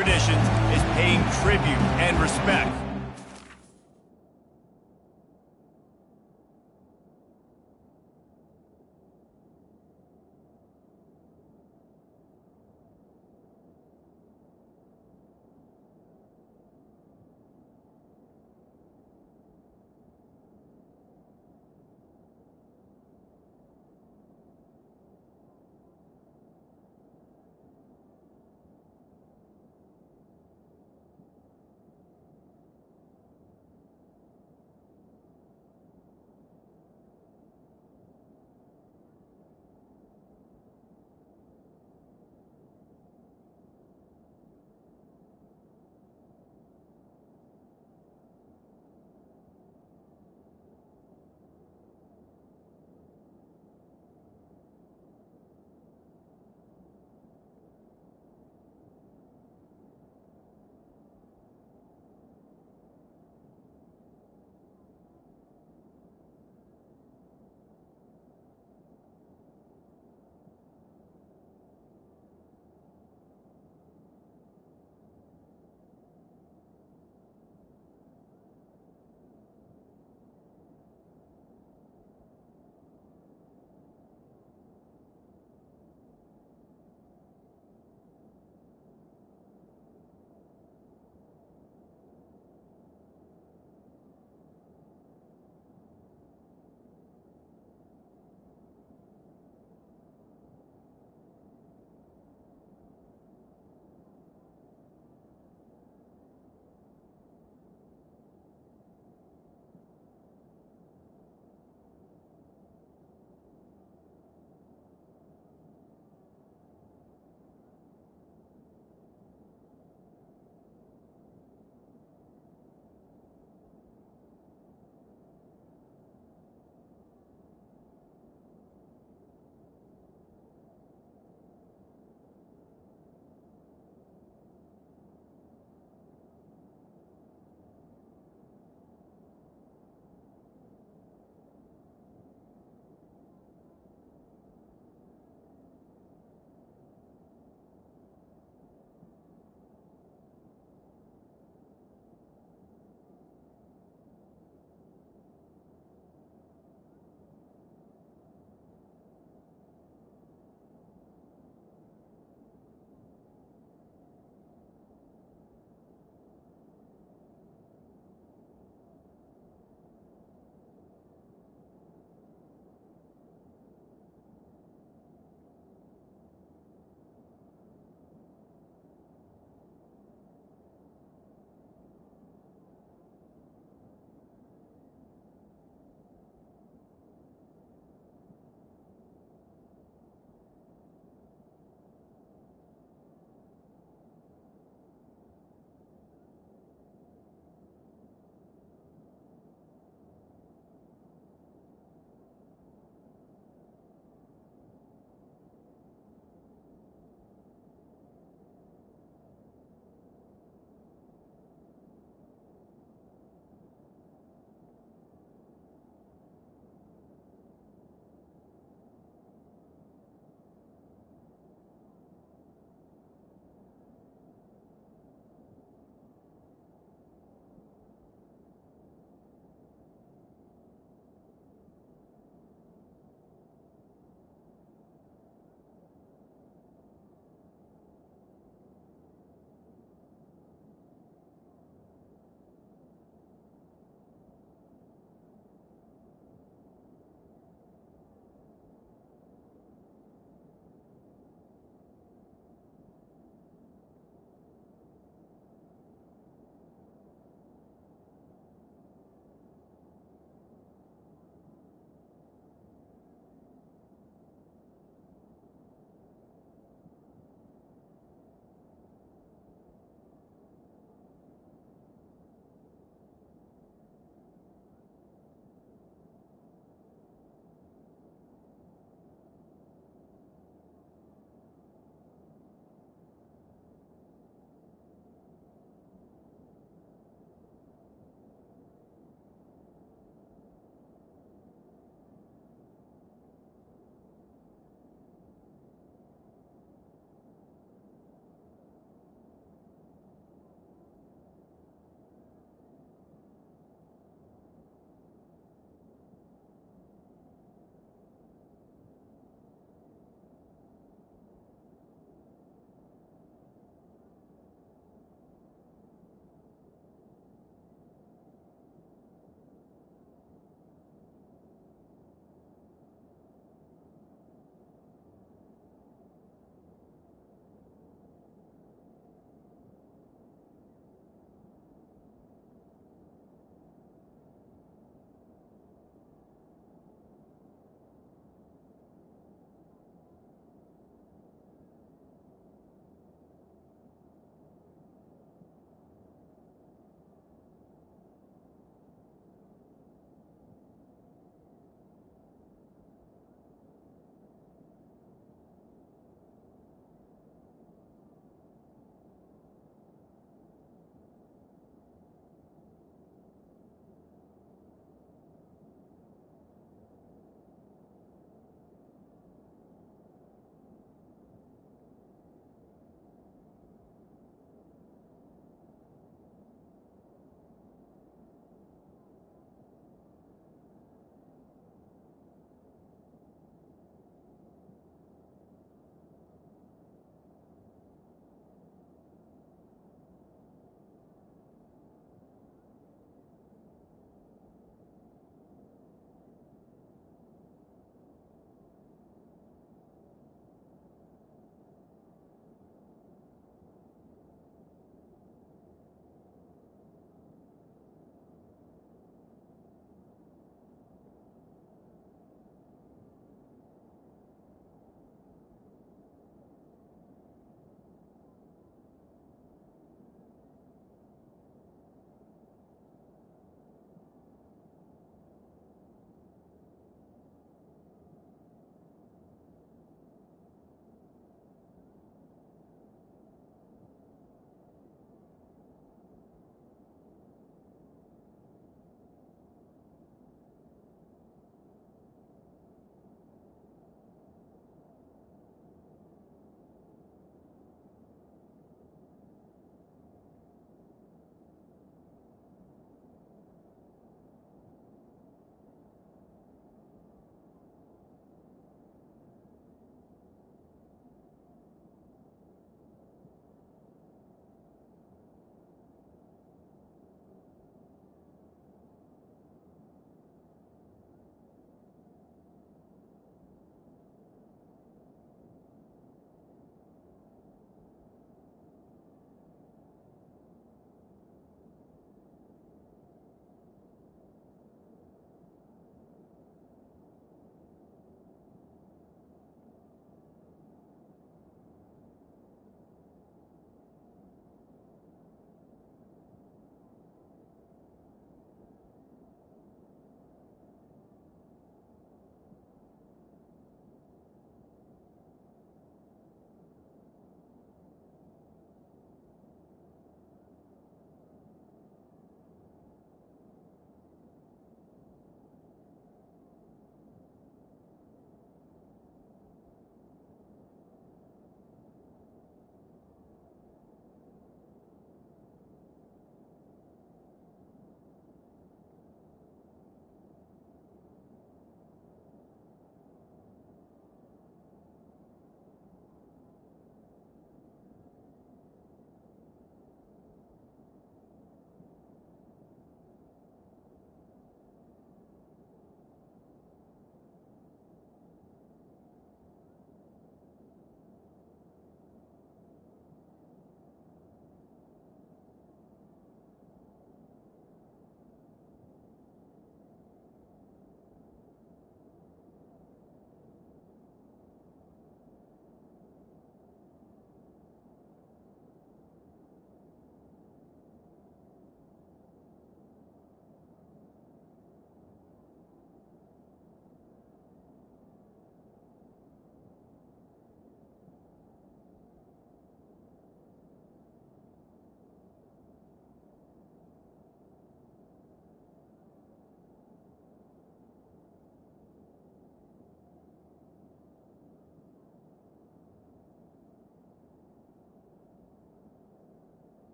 traditions is paying tribute and respect.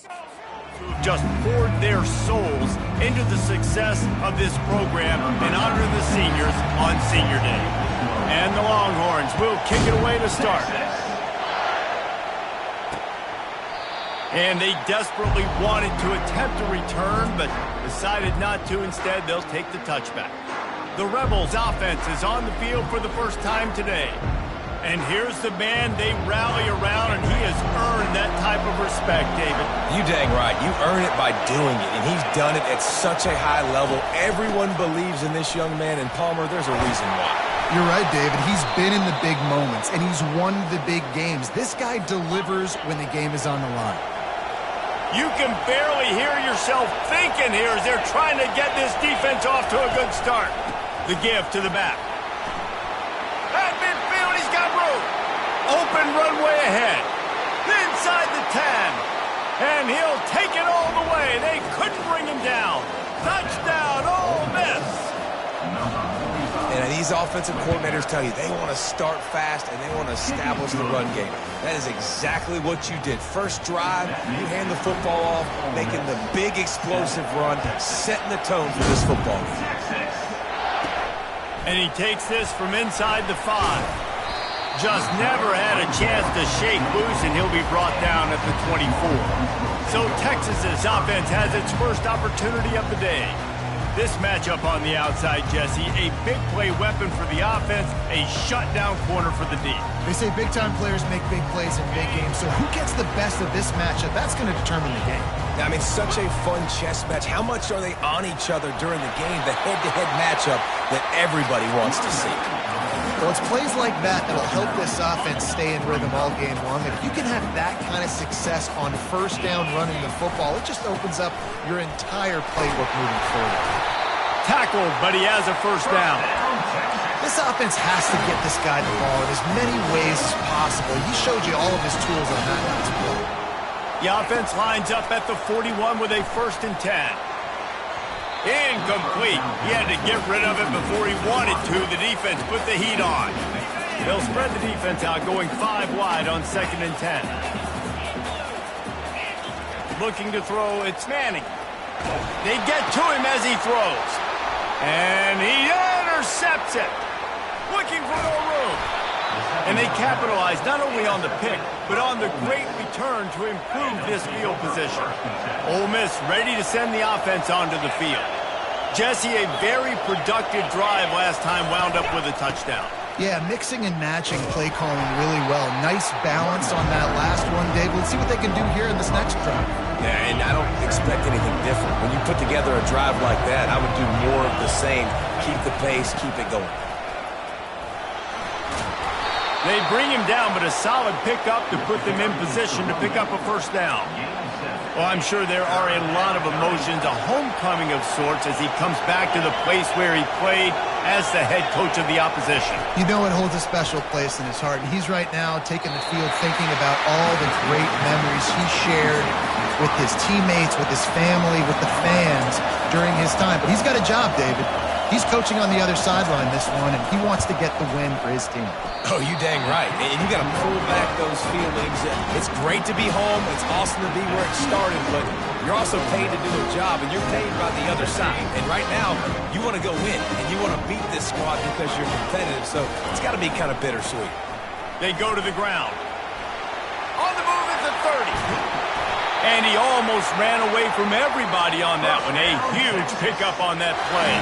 Who've just poured their souls into the success of this program and honor the seniors on Senior Day. And the Longhorns will kick it away to start. And they desperately wanted to attempt a return, but decided not to. Instead, they'll take the touchback. The Rebels' offense is on the field for the first time today. And here's the man they rally around, and he has earned that type of respect, David. You dang right. You earn it by doing it, and he's done it at such a high level. Everyone believes in this young man, and Palmer, there's a reason why. You're right, David. He's been in the big moments, and he's won the big games. This guy delivers when the game is on the line. You can barely hear yourself thinking here as they're trying to get this defense off to a good start. The give to the back. At midfield, he's got room. Open runway ahead. Inside the 10. And he'll take it all the way. They couldn't bring him down. Touchdown, Ole Miss. And these offensive coordinators tell you they want to start fast and they want to establish the run game. That is exactly what you did. First drive, you hand the football off, making the big explosive run, setting the tone for this football game. And he takes this from inside the 5. Just never had a chance to shake loose, and he'll be brought down at the 24. So Texas's offense has its first opportunity of the day. This matchup on the outside, Jesse, a big play weapon for the offense, a shutdown corner for the D. They say big-time players make big plays in big games, so who gets the best of this matchup? That's going to determine the game. I mean, such a fun chess match. How much are they on each other during the game, the head-to-head matchup that everybody wants to see? Well, it's plays like that that'll help this offense stay in rhythm all game long. If you can have that kind of success on first down running the football, it just opens up your entire playbook moving forward. Tackled, but he has a first down. This offense has to get this guy the ball in as many ways as possible. He showed you all of his tools on that last play. The offense lines up at the 41 with a 1st and 10. Incomplete. He had to get rid of it before he wanted to. The defense put the heat on. They'll spread the defense out, going 5 wide on 2nd and 10. Looking to throw, it's Manning. They get to him as he throws. And he intercepts it. Looking for more room. And they capitalize not only on the pick, but on the great return to improve this field position. Ole Miss ready to send the offense onto the field. Jesse, a very productive drive last time wound up with a touchdown. Yeah, mixing and matching play calling really well. Nice balance on that last one, Dave. Let's see what they can do here in this next drive. Yeah, and I don't expect anything different. When you put together a drive like that, I would do more of the same. Keep the pace, keep it going. They bring him down, but a solid pickup to put them in position to pick up a first down. Well, I'm sure there are a lot of emotions, a homecoming of sorts as he comes back to the place where he played as the head coach of the opposition. You know it holds a special place in his heart, and he's right now taking the field thinking about all the great memories he shared with his teammates, with his family, with the fans during his time. But he's got a job, David. He's coaching on the other sideline this one, and he wants to get the win for his team. Oh, you dang right. And you got to pull back those feelings. It's great to be home. It's awesome to be where it started, but you're also paid to do a job, and you're paid by the other side. And right now, you want to go win, and you want to beat this squad because you're competitive, so it's got to be kind of bittersweet. They go to the ground. On the move at the 30. And he almost ran away from everybody on that one. A huge pickup on that play.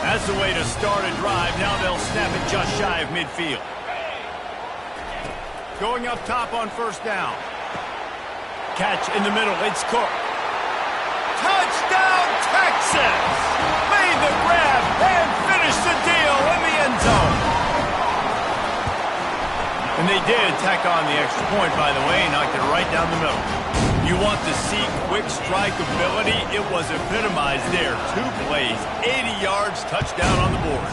That's the way to start a drive. Now they'll snap it just shy of midfield. Going up top on first down. Catch in the middle. It's Cook. Touchdown, Texas! Made the grab and finished the deal in the end zone. And they did tack on the extra point, by the way, knocked it right down the middle. You want to see quick strike ability? It was epitomized there. 2 plays, 80 yards, touchdown on the board.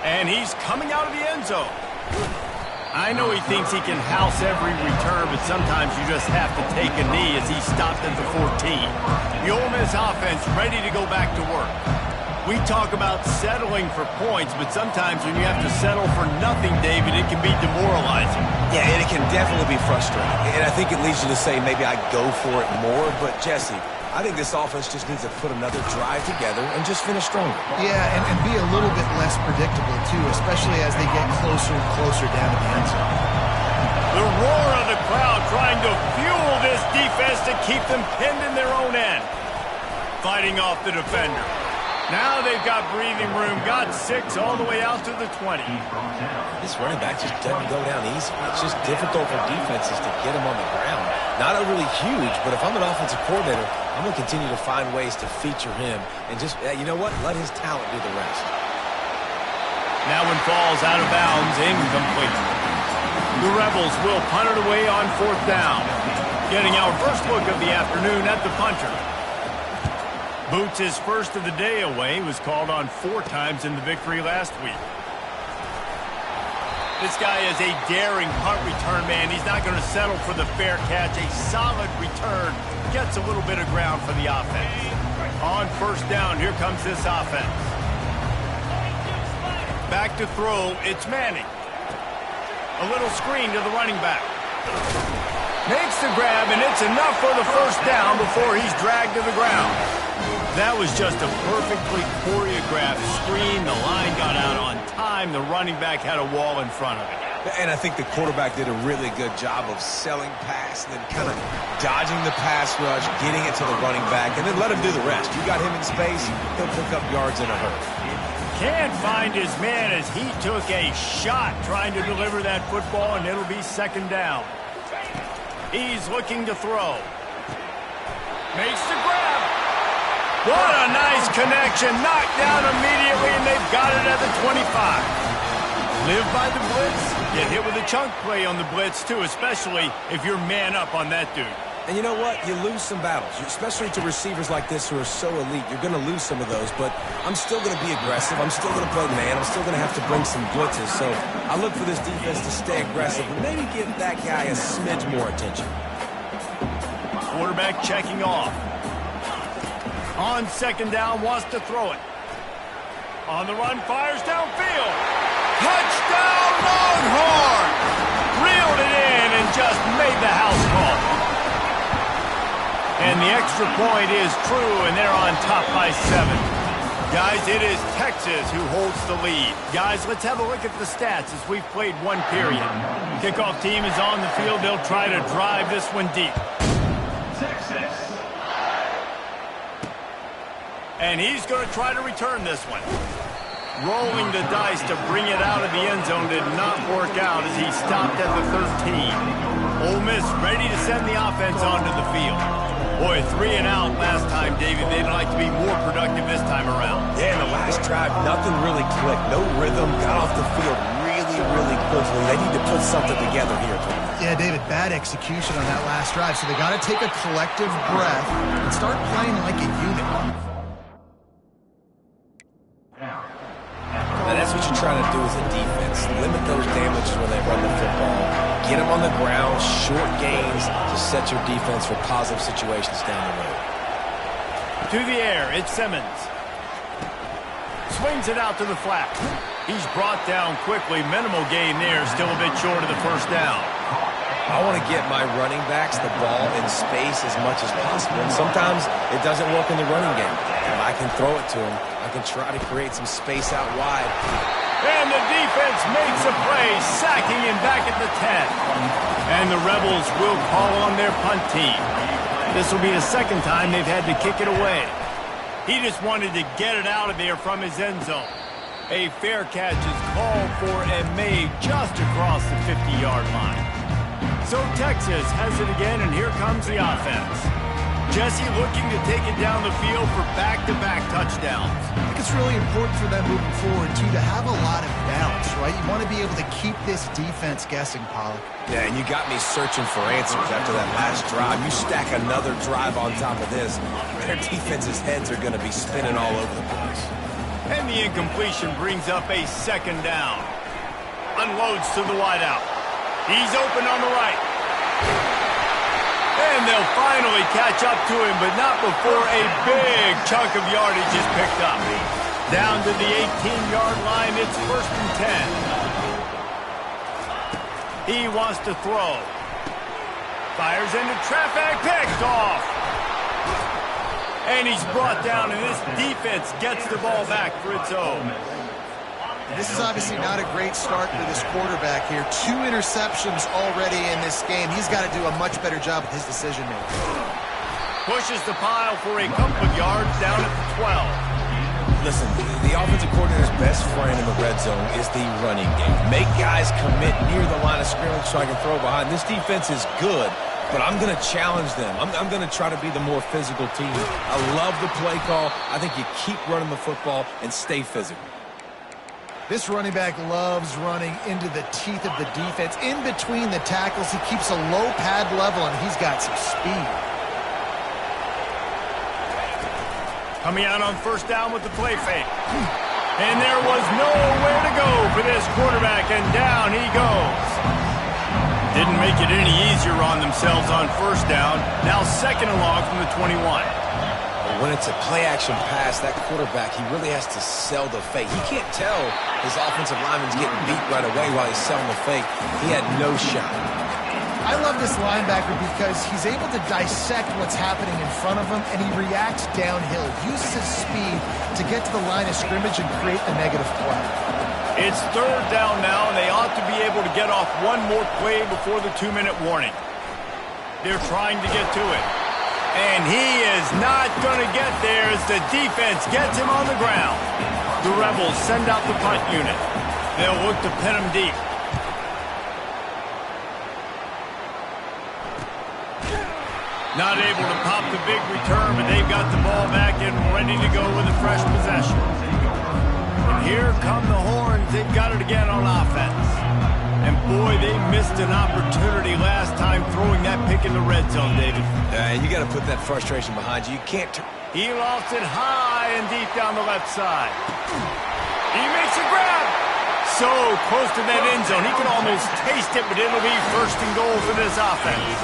And he's coming out of the end zone. I know he thinks he can house every return, but sometimes you just have to take a knee as he stopped at the 14. The Ole Miss offense ready to go back to work. We talk about settling for points, but sometimes when you have to settle for nothing, David, it can be demoralizing. Yeah, and it can definitely be frustrating. And I think it leads you to say maybe I go for it more. But, Jesse, I think this offense just needs to put another drive together and just finish stronger. Yeah, and be a little bit less predictable, too, especially as they get closer and closer down to the end zone. The roar of the crowd trying to fuel this defense to keep them pinned in their own end. Fighting off the defender. Now they've got breathing room, got 6 all the way out to the 20. This running back just doesn't go down easy. It's just difficult for defenses to get him on the ground. Not overly huge, but if I'm an offensive coordinator, I'm going to continue to find ways to feature him and just, you know what, let his talent do the rest. That one falls out of bounds, incomplete. The Rebels will punt it away on 4th down. Getting our first look of the afternoon at the punter. Boots, his first of the day away, was called on 4 times in the victory last week. This guy is a daring punt return man. He's not going to settle for the fair catch. A solid return gets a little bit of ground for the offense. On 1st down, here comes this offense. Back to throw, it's Manning. A little screen to the running back. Makes the grab, and it's enough for the 1st down before he's dragged to the ground. That was just a perfectly choreographed screen. The line got out on time. The running back had a wall in front of him. And I think the quarterback did a really good job of selling pass and then kind of dodging the pass rush, getting it to the running back, and then let him do the rest. You got him in space, he'll pick up yards in a hurry. Can't find his man as he took a shot trying to deliver that football, and it'll be 2nd down. He's looking to throw. Makes the grab. What a nice connection. Knocked down immediately, and they've got it at the 25. Live by the blitz. Get hit with a chunk play on the blitz, too, especially if you're man up on that dude. And you know what? You lose some battles, especially to receivers like this who are so elite. You're going to lose some of those, but I'm still going to be aggressive. I'm still going to play man. I'm still going to have to bring some blitzes. So I look for this defense to stay aggressive and maybe give that guy a smidge more attention. Quarterback checking off. On 2nd down, wants to throw it. On the run, fires downfield. Touchdown, Longhorn! Reeled it in and just made the house call. And the extra point is true, and they're on top by 7. Guys, it is Texas who holds the lead. Guys, let's have a look at the stats as we've played 1 period. Kickoff team is on the field. They'll try to drive this one deep. And he's going to try to return this one. Rolling the dice to bring it out of the end zone did not work out as he stopped at the 13. Ole Miss ready to send the offense onto the field. Boy, 3 and out last time, David. They'd like to be more productive this time around. Yeah, in the last drive, nothing really clicked. No rhythm, got off the field really quickly. They need to put something together here. Yeah, David, bad execution on that last drive. So they got to take a collective breath and start playing like a unit. Now, that's what you're trying to do as a defense. Limit those damages when they run the football. Get them on the ground, short gains to set your defense for positive situations down the road. To the air, it's Simmons. Swings it out to the flat. He's brought down quickly. Minimal gain there, still a bit short of the 1st down. I want to get my running backs the ball in space as much as possible. And sometimes it doesn't work in the running game. If I can throw it to them, I can try to create some space out wide. And the defense makes a play, sacking him back at the 10. And the Rebels will call on their punt team. This will be the 2nd time they've had to kick it away. He just wanted to get it out of there from his end zone. A fair catch is called for and made just across the 50-yard line. So Texas has it again, and here comes the offense. Jesse looking to take it down the field for back-to-back touchdowns. I think it's really important for them moving forward, too, to have a lot of balance, right? You want to be able to keep this defense guessing, Pollock. Yeah, and you got me searching for answers after that last drive. You stack another drive on top of this, their defense's heads are going to be spinning all over the place. And the incompletion brings up a 2nd down. Unloads to the wideout. He's open on the right. And they'll finally catch up to him, but not before a big chunk of yardage is picked up. Down to the 18-yard line, it's 1st and 10. He wants to throw. Fires into traffic, picked off. And he's brought down, and this defense gets the ball back for its own. This is obviously not a great start for this quarterback here. 2 interceptions already in this game. He's got to do a much better job with his decision-making. Pushes the pile for a couple of yards down at the 12. Listen, the offensive coordinator's best friend in the red zone is the running game. Make guys commit near the line of scrimmage so I can throw behind. This defense is good, but I'm going to challenge them. I'm going to try to be the more physical team. I love the play call. I think you keep running the football and stay physical. This running back loves running into the teeth of the defense. In between the tackles, he keeps a low pad level, and he's got some speed. Coming out on 1st down with the play fake. And there was nowhere to go for this quarterback, and down he goes. Didn't make it any easier on themselves on 1st down. Now 2nd and long from the 21. When it's a play-action pass, that quarterback, he really has to sell the fake. He can't tell his offensive lineman's getting beat right away while he's selling the fake. He had no shot. I love this linebacker because he's able to dissect what's happening in front of him, and he reacts downhill, uses his speed to get to the line of scrimmage and create the negative play. It's 3rd down now, and they ought to be able to get off one more play before the 2-minute warning. They're trying to get to it. And he is not going to get there as the defense gets him on the ground. The Rebels send out the punt unit. They'll look to pin him deep. Not able to pop the big return, but they've got the ball back and ready to go with a fresh possession. And here come the horns. They've got it again on offense. And boy, they missed an opportunity last time throwing that pick in the red zone, David. You got to put that frustration behind you. You can't. He lost it high and deep down the left side. He makes a grab. So close to that end zone. He can almost taste it, but it'll be 1st and goal for this offense.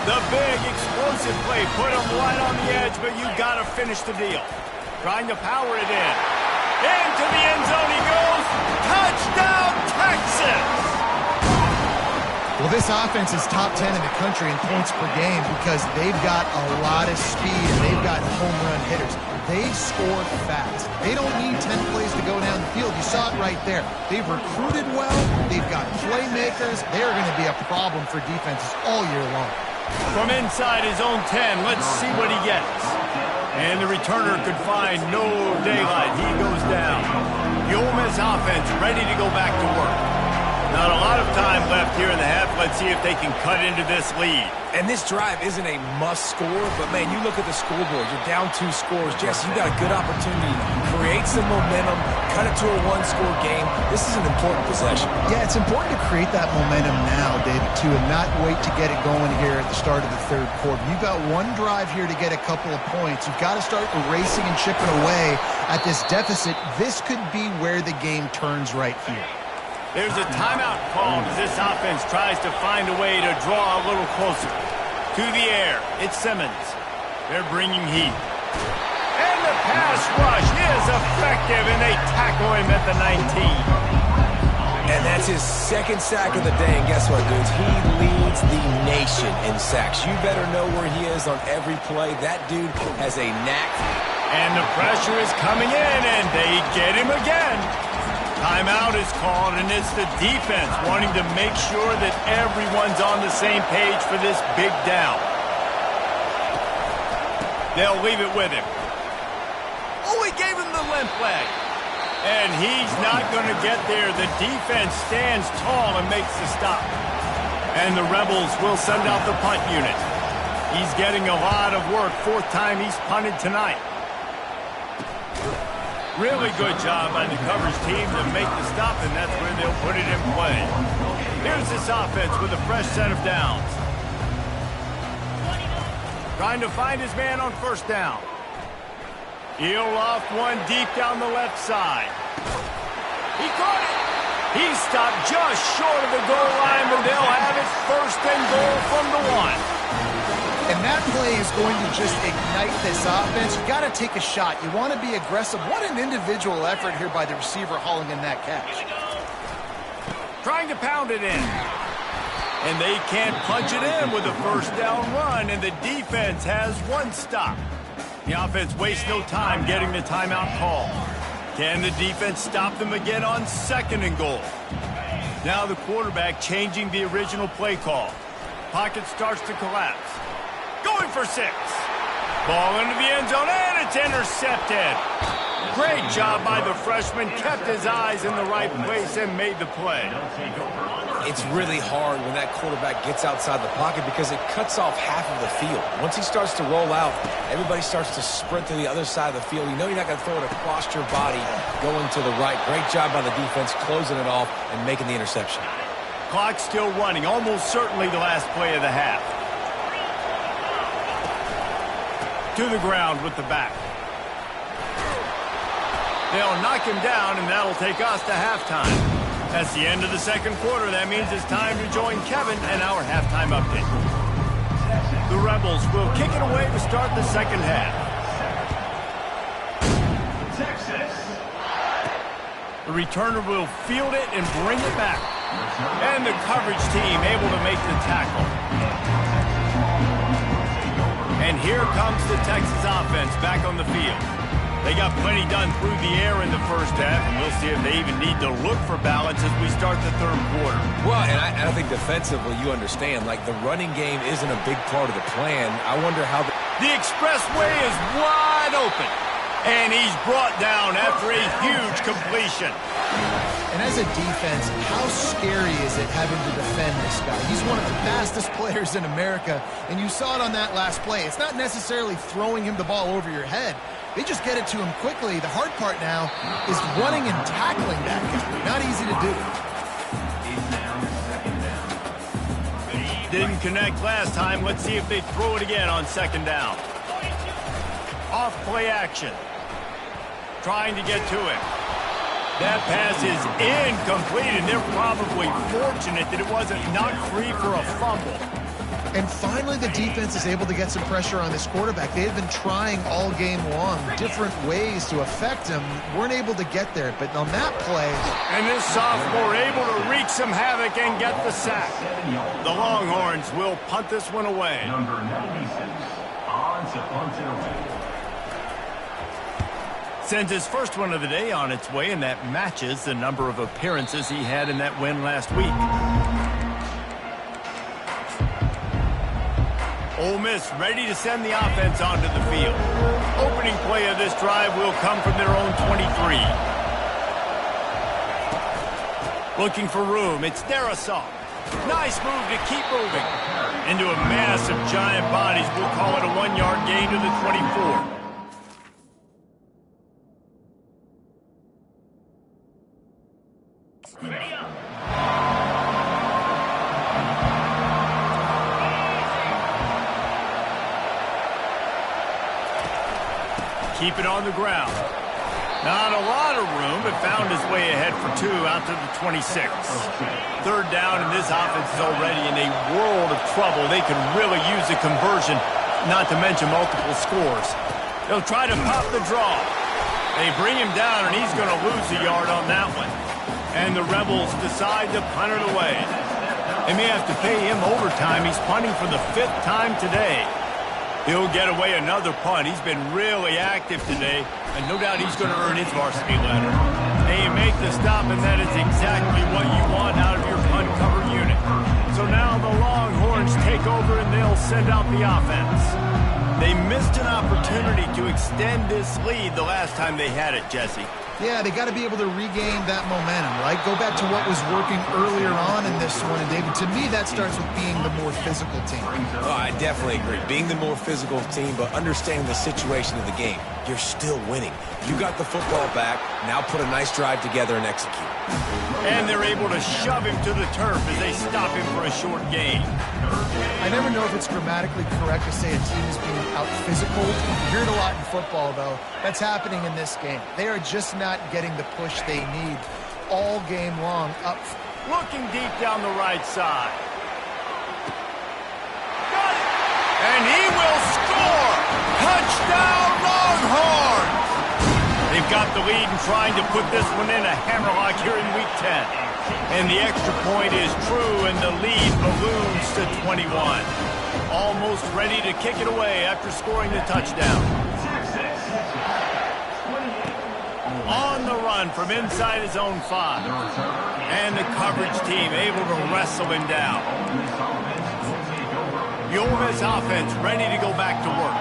The big explosive play put him right on the edge, but you got to finish the deal. Trying to power it in. Into the end zone he goes. Touchdown, Texas! Well, this offense is top 10 in the country in points per game because they've got a lot of speed and they've got home run hitters. They score fast. They don't need 10 plays to go down the field. You saw it right there. They've recruited well. They've got playmakers. They're going to be a problem for defenses all year long. From inside his own 10, let's see what he gets. And the returner could find no daylight. He goes down. The Ole Miss offense ready to go back to work. Not a lot of time left here in the half. Let's see if they can cut into this lead. And this drive isn't a must score, but, man, you look at the scoreboard. You're down 2 scores. Jesse, you got a good opportunity to create some momentum, cut it to a 1-score game. This is an important possession. Yeah, it's important to create that momentum now, David, too, and not wait to get it going here at the start of the 3rd quarter. You've got one drive here to get a couple of points. You've got to start erasing and chipping away at this deficit. This could be where the game turns right here. There's a timeout called as this offense tries to find a way to draw a little closer. To the air, it's Simmons. They're bringing heat. And the pass rush is effective, and they tackle him at the 19. And that's his 2nd sack of the day, and guess what, dudes? He leads the nation in sacks. You better know where he is on every play. That dude has a knack. And the pressure is coming in, and they get him again. Timeout is called, and it's the defense wanting to make sure that everyone's on the same page for this big down. They'll leave it with him. Oh, he gave him the limp leg. And he's not going to get there. The defense stands tall and makes the stop. And the Rebels will send out the punt unit. He's getting a lot of work. 4th time he's punted tonight. Really good job by the coverage team to make the stop, and that's where they'll put it in play. Here's this offense with a fresh set of downs. Trying to find his man on 1st down. He'll loft one deep down the left side. He caught it. He stopped just short of the goal line, but they'll have it 1st and goal from the 1. And that play is going to just ignite this offense, you got to take a shot. You want to be aggressive. What an individual effort here by the receiver hauling in that catch. Trying to pound it in. And they can't punch it in with a first down run, and the defense has one stop. The offense wastes no time getting the timeout call. Can the defense stop them again on 2nd and goal? Now the quarterback changing the original play call. Pocket starts to collapse. Going for 6. Ball into the end zone, and it's intercepted. Great job by the freshman. Kept his eyes in the right place and made the play. It's really hard when that quarterback gets outside the pocket because it cuts off half of the field. Once he starts to roll out, everybody starts to sprint to the other side of the field. You know you're not going to throw it across your body going to the right. Great job by the defense closing it off and making the interception. Clock still running, almost certainly the last play of the half. To the ground with the back. They'll knock him down, and that'll take us to halftime. That's the end of the 2nd quarter. That means it's time to join Kevin and our halftime update. The Rebels will kick it away to start the 2nd half. Texas. The returner will field it and bring it back. And the coverage team able to make the tackle. And here comes the Texas offense back on the field. They got plenty done through the air in the first half, and we'll see if they even need to look for balance as we start the 3rd quarter. Well, and I think defensively, you understand, like the running game isn't a big part of the plan. I wonder how the expressway is wide open, and he's brought down after a huge completion. And as a defense, how scary is it having to defend this guy? He's one of the fastest players in America, and you saw it on that last play. It's not necessarily throwing him the ball over your head. They just get it to him quickly. The hard part now is running and tackling that guy. Not easy to do. Didn't connect last time. Let's see if they throw it again on 2nd down. Off play action. Trying to get to him. That pass is incomplete, and they're probably fortunate that it wasn't knocked free for a fumble. And finally, the defense is able to get some pressure on this quarterback. They had been trying all game long different ways to affect him. Weren't able to get there, but on that play... And this sophomore able to wreak some havoc and get the sack. The Longhorns will punt this one away. Number 96 on to punt it away. Sends his first one of the day on its way, and that matches the number of appearances he had in that win last week. Ole Miss ready to send the offense onto the field. Opening play of this drive will come from their own 23. Looking for room, it's Darisaw. Nice move to keep moving. Into a mass of giant bodies, we'll call it a 1-yard gain to the 24. Keep it on the ground. Not a lot of room, but found his way ahead for 2 out to the 26. 3rd down, and this offense is already in a world of trouble. They could really use a conversion, not to mention multiple scores. They'll try to pop the draw. They bring him down, and he's going to lose a yard on that one. And the Rebels decide to punt it away. They may have to pay him overtime. He's punting for the 5th time today. He'll get away another punt. He's been really active today, and no doubt he's going to earn his varsity letter. They make the stop, and that is exactly what you want out of your punt cover unit. So now the Longhorns take over, and they'll send out the offense. They missed an opportunity to extend this lead the last time they had it, Jesse. Yeah, they got to be able to regain that momentum, right? Go back to what was working earlier on in this one. And, David, to me, that starts with being the more physical team. Oh, I definitely agree. Being the more physical team, but understanding the situation of the game. You're still winning. You got the football back. Now put a nice drive together and execute. And they're able to shove him to the turf as they stop him for a short gain. I never know if it's grammatically correct to say a team is being out-physical. You hear it a lot in football, though. That's happening in this game. They are just not getting the push they need all game long. Up, looking deep down the right side. Got it! And he will Touchdown, Longhorns! They've got the lead and trying to put this one in a hammerlock here in Week 10. And the extra point is true, and the lead balloons to 21. Almost ready to kick it away after scoring the touchdown. On the run from inside his own 5. And the coverage team able to wrestle him down. The Ole Miss offense ready to go back to work.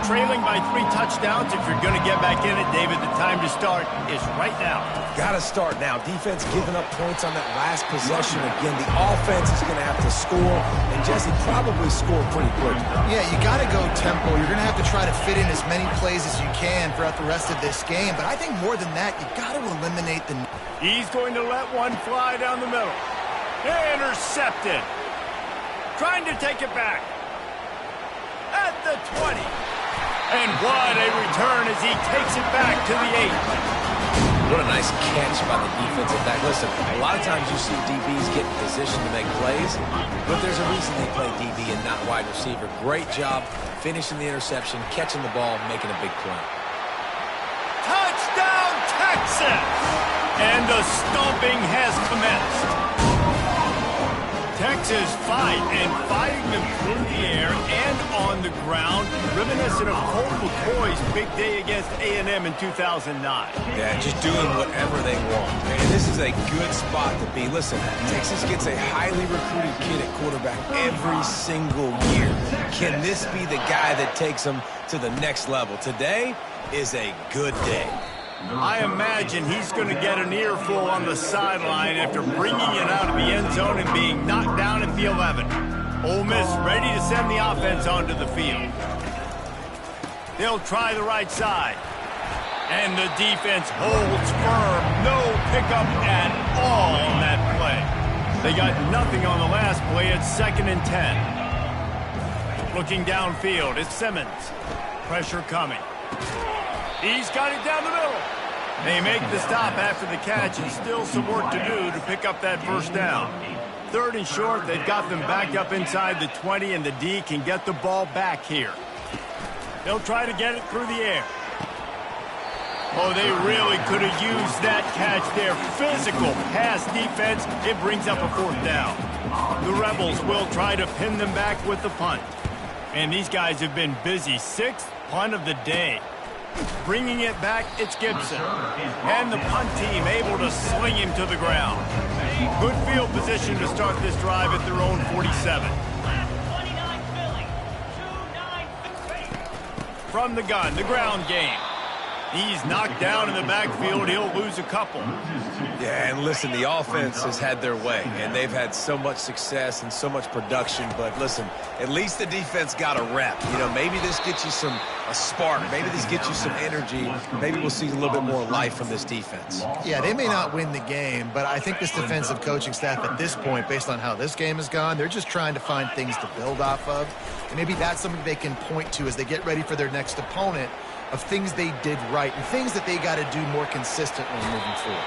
Trailing by 3 touchdowns. If you're going to get back in it, David, the time to start is right now. Got to start now. Defense giving up points on that last possession. Again, the offense is going to have to score, and Jesse probably scored pretty quick. Yeah, you got to go tempo. You're going to have to try to fit in as many plays as you can throughout the rest of this game. But I think more than that, you got to eliminate the... He's going to let one fly down the middle. Intercepted. Trying to take it back. At the 20. And what a return as he takes it back to the 8. What a nice catch by the defensive back. Listen, a lot of times you see DBs get in position to make plays, but there's a reason they play DB and not wide receiver. Great job finishing the interception, catching the ball, making a big play. Touchdown, Texas! And the stomping has commenced. Texas fighting them through the air and on the ground, reminiscent of Colt McCoy's big day against A&M in 2009. Yeah, just doing whatever they want. And this is a good spot to be. Listen, Texas gets a highly recruited kid at quarterback every single year. Can this be the guy that takes them to the next level? Today is a good day. I imagine he's going to get an earful on the sideline after bringing it out of the end zone and being knocked down at the 11. Ole Miss ready to send the offense onto the field. They'll try the right side. And the defense holds firm. No pickup at all on that play. They got nothing on the last play. It's 2nd and 10. Looking downfield, it's Simmons. Pressure coming. He's got it down the middle. They make the stop after the catch, and still some work to do to pick up that first down. 3rd and short, they've got them back up inside the 20, and the D can get the ball back here. They'll try to get it through the air. Oh, they really could have used that catch there. Physical pass defense. It brings up a 4th down. The Rebels will try to pin them back with the punt. And these guys have been busy. 6th punt of the day. Bringing it back, it's Gibson. And the punt team able to sling him to the ground. Good field position to start this drive at their own 47. From the gun, the ground game. He's knocked down in the backfield. He'll lose a couple. Yeah, and listen, the offense has had their way, and they've had so much success and so much production. But listen, at least the defense got a rep. You know, maybe this gets you a spark. Maybe this gets you some energy. Maybe we'll see a little bit more life from this defense. Yeah, they may not win the game, but I think this defensive coaching staff at this point, based on how this game has gone, they're just trying to find things to build off of. And maybe that's something they can point to as they get ready for their next opponent, of things they did right and things that they got to do more consistently moving forward.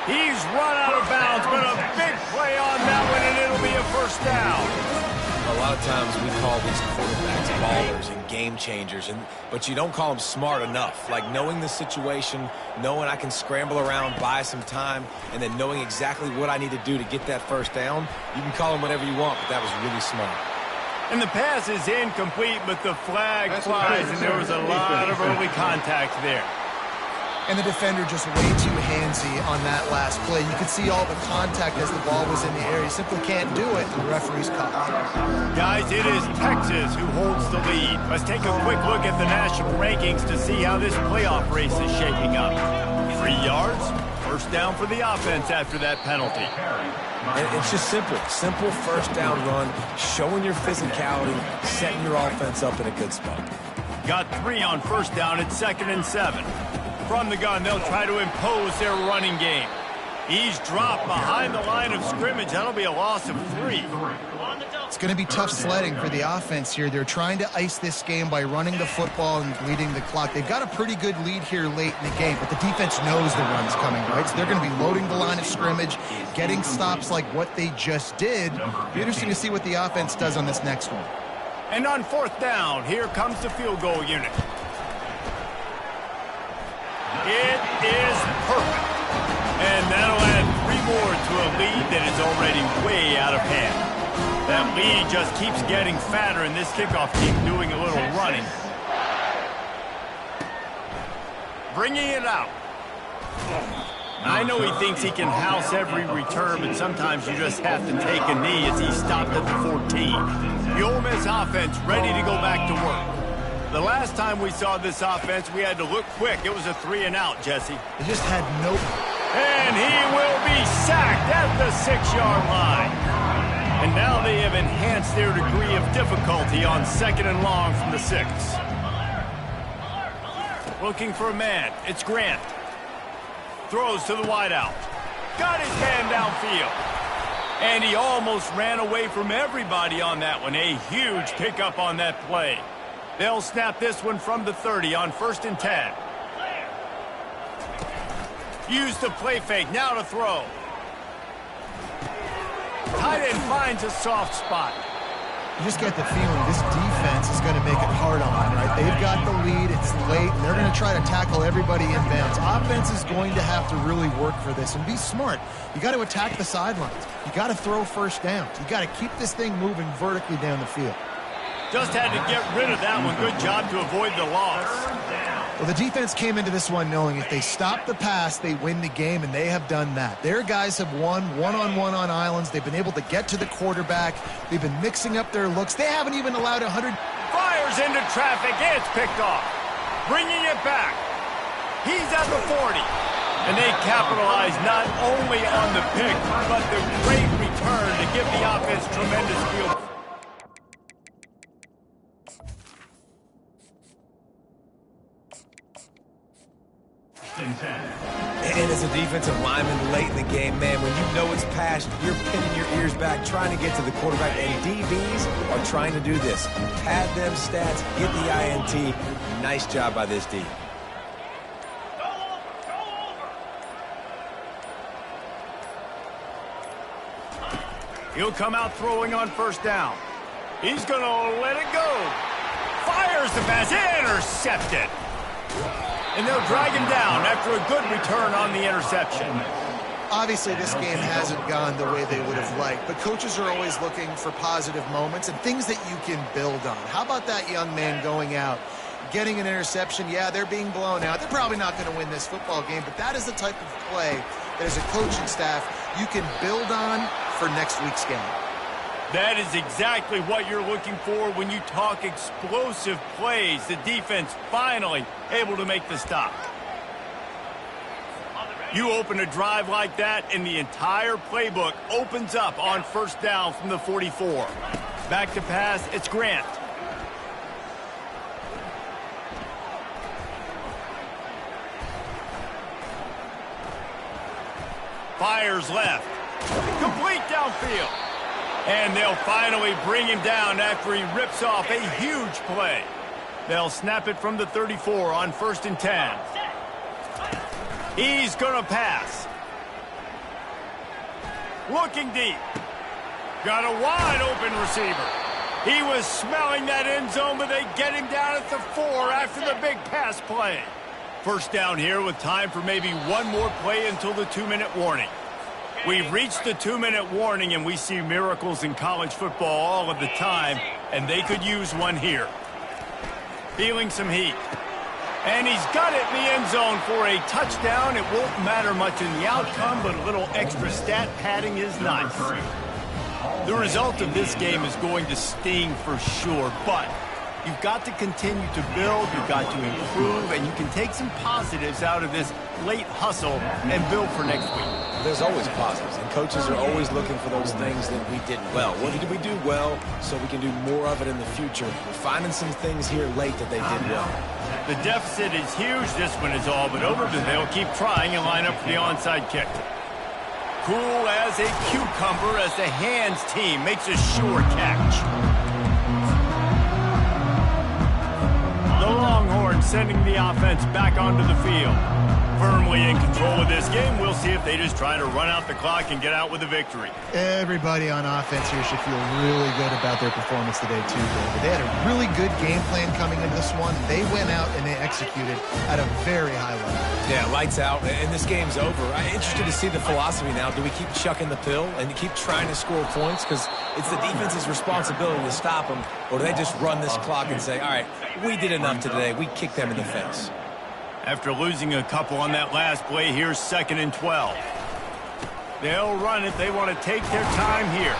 He's run out of bounds, but a big play on that one, and it'll be a first down. A lot of times we call these quarterbacks ballers and game changers, but you don't call them smart enough. Like knowing the situation, knowing I can scramble around, buy some time, and then knowing exactly what I need to do to get that first down. You can call them whatever you want, but that was really smart. And the pass is incomplete, but the flag flies, and there was a lot of early contact there. And the defender just way too handsy on that last play. You could see all the contact as the ball was in the air. He simply can't do it, and the referee's caught. Guys, it is Texas who holds the lead. Let's take a quick look at the national rankings to see how this playoff race is shaping up. 3 yards, first down for the offense after that penalty. And it's just simple first down run, showing your physicality, setting your offense up in a good spot. Got 3 on first down at 2nd and 7. From the gun, they'll try to impose their running game. He's dropped behind the line of scrimmage. That'll be a loss of 3. It's going to be tough sledding for the offense here. They're trying to ice this game by running the football and leading the clock. They've got a pretty good lead here late in the game, but the defense knows the run's coming, right? So they're going to be loading the line of scrimmage, getting stops like what they just did. It'll be interesting to see what the offense does on this next one. And on 4th down, here comes the field goal unit. It is perfect. And that'll add 3 more to a lead that is already way out of hand. That lead just keeps getting fatter, and this kickoff team doing a little running. Bringing it out. I know he thinks he can house every return, but sometimes you just have to take a knee as he stopped at the 14. The Ole Miss offense ready to go back to work. The last time we saw this offense, we had to look quick. It was a 3-and-out, Jesse. They just had no... And he will be sacked at the 6-yard line. And now they have enhanced their degree of difficulty on 2nd and long from the 6. Looking for a man. It's Grant. Throws to the wideout. Got his man downfield. And he almost ran away from everybody on that one. A huge pickup on that play. They'll snap this one from the 30 on 1st and 10. Use the play fake. Now to throw. Tight end finds a soft spot. You just get the feeling this defense is going to make it hard on them, right? They've got the lead, it's late, and they're going to try to tackle everybody in bounds. Offense is going to have to really work for this and be smart. You got to attack the sidelines. You got to throw first downs. You got to keep this thing moving vertically down the field. Just had to get rid of that one. Good job to avoid the loss. Well, the defense came into this one knowing if they stop the pass, they win the game, and they have done that. Their guys have won one-on-one on islands. They've been able to get to the quarterback. They've been mixing up their looks. They haven't even allowed 100. Fires into traffic. It's picked off. Bringing it back. He's at the 40. And they capitalize not only on the pick, but the great return to give the offense tremendous field. And as a defensive lineman late in the game, man, when you know it's past, you're pinning your ears back, trying to get to the quarterback. And DBs are trying to do this. Pad them stats, get the INT. Nice job by this D. He'll come out throwing on 1st down. He's going to let it go. Fires the pass. Intercepted. And they'll drag him down after a good return on the interception. Obviously, this game hasn't gone the way they would have liked, but coaches are always looking for positive moments and things that you can build on. How about that young man going out, getting an interception? Yeah, they're being blown out. They're probably not going to win this football game, but that is the type of play that as a coaching staff you can build on for next week's game. That is exactly what you're looking for when you talk explosive plays. The defense finally able to make the stop. You open a drive like that, and the entire playbook opens up on 1st down from the 44. Back to pass, it's Grant. Fires left. Complete downfield. And they'll finally bring him down after he rips off a huge play. They'll snap it from the 34 on 1st and 10. He's going to pass. Looking deep. Got a wide open receiver. He was smelling that end zone, but they get him down at the 4 after the big pass play. 1st down here with time for maybe one more play until the 2-minute warning. We've reached the 2-minute warning, and we see miracles in college football all of the time, and they could use one here. Feeling some heat. And he's got it in the end zone for a touchdown. It won't matter much in the outcome, but a little extra stat padding is nice. The result of this game is going to sting for sure, but you've got to continue to build, you've got to improve, and you can take some positives out of this late hustle and build for next week. There's always positives, and coaches are always looking for those things that we did well. What did we do well so we can do more of it in the future? We're finding some things here late that they did well. The deficit is huge. This one is all but over, but they'll keep trying and line up for the onside kick. Cool as a cucumber as the hands team makes a sure catch. The Longhorns sending the offense back onto the field. Firmly in control of this game. We'll see if they just try to run out the clock and get out with a victory. Everybody on offense here should feel really good about their performance today, too, David. They had a really good game plan coming into this one. They went out and they executed at a very high level. Yeah, lights out, and this game's over. I'm interested to see the philosophy now. Do we keep chucking the pill and keep trying to score points? Because it's the defense's responsibility to stop them, or do they just run this clock and say, all right, we did enough today. We kicked them in the face. After losing a couple on that last play, here's 2nd and 12. They'll run it. They want to take their time here.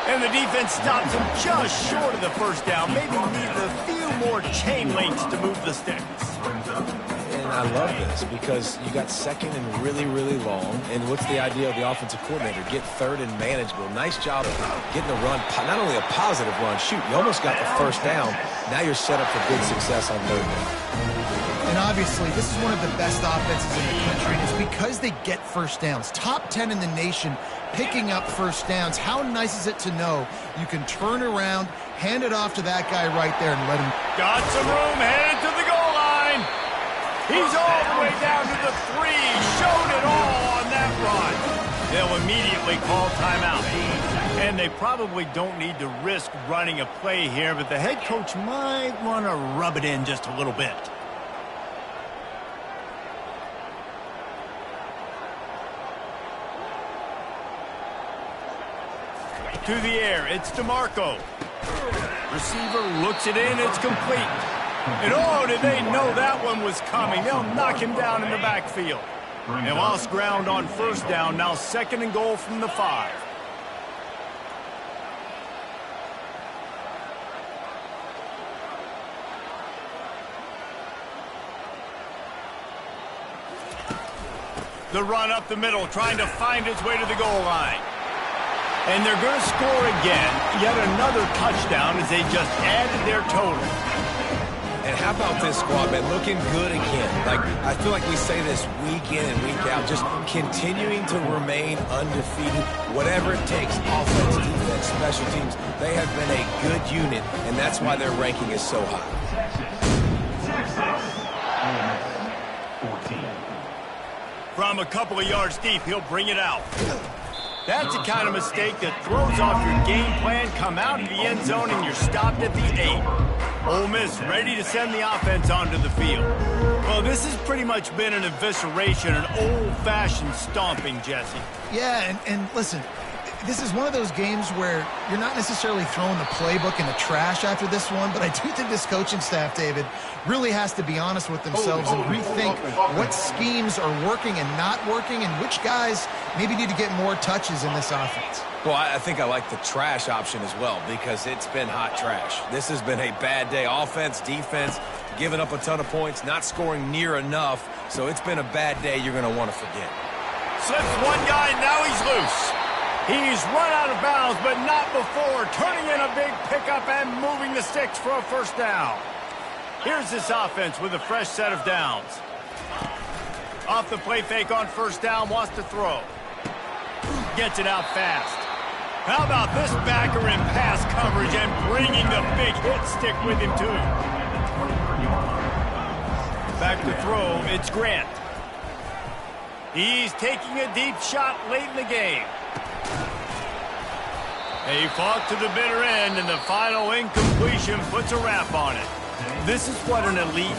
And the defense stops them just short of the first down. Maybe needs a few more chain links to move the sticks. And I love this because you got 2nd and really, really long. And what's the idea of the offensive coordinator? Get 3rd and manageable. Nice job of getting the run. Not only a positive run. Shoot, you almost got the first down. Now you're set up for good success on 3rd down. And obviously, this is one of the best offenses in the country, and it's because they get first downs. Top 10 in the nation picking up first downs. How nice is it to know you can turn around, hand it off to that guy right there, and let him... Got some room, headed to the goal line. He's all the way down to the 3. Showed it all on that run. They'll immediately call timeout. And they probably don't need to risk running a play here, but the head coach might want to rub it in just a little bit. To the air, it's DeMarco. Receiver looks it in, it's complete. And oh, did they know that one was coming. They'll knock him down in the backfield. They lost ground on first down, now 2nd and goal from the 5. The run up the middle, trying to find its way to the goal line. And they're going to score again. Yet another touchdown as they just added their total. And how about this squad, man? Looking good again. Like, I feel like we say this week in and week out. Just continuing to remain undefeated. Whatever it takes. Offense, defense, special teams. They have been a good unit, and that's why their ranking is so high. From a couple of yards deep, he'll bring it out. That's the kind of mistake that throws off your game plan. Come out of the end zone and you're stopped at the 8. Ole Miss ready to send the offense onto the field. Well, this has pretty much been an evisceration, an old-fashioned stomping, Jesse. Yeah, and listen, this is one of those games where you're not necessarily throwing the playbook in the trash after this one, but I do think this coaching staff, David, really has to be honest with themselves and rethink what schemes are working and not working and which guys maybe need to get more touches in this offense. Well, I think I like the trash option as well because it's been hot trash. This has been a bad day. Offense, defense, giving up a ton of points, not scoring near enough. So it's been a bad day you're going to want to forget. Slips one guy, now he's loose. He's run out of bounds, but not before turning in a big pickup and moving the sticks for a first down. Here's this offense with a fresh set of downs. Off the play fake on first down, wants to throw. Gets it out fast. How about this backer in pass coverage and bringing the big hit stick with him too. Back to throw, it's Grant. He's taking a deep shot late in the game. He fought to the bitter end, and the final incompletion puts a wrap on it. This is what an elite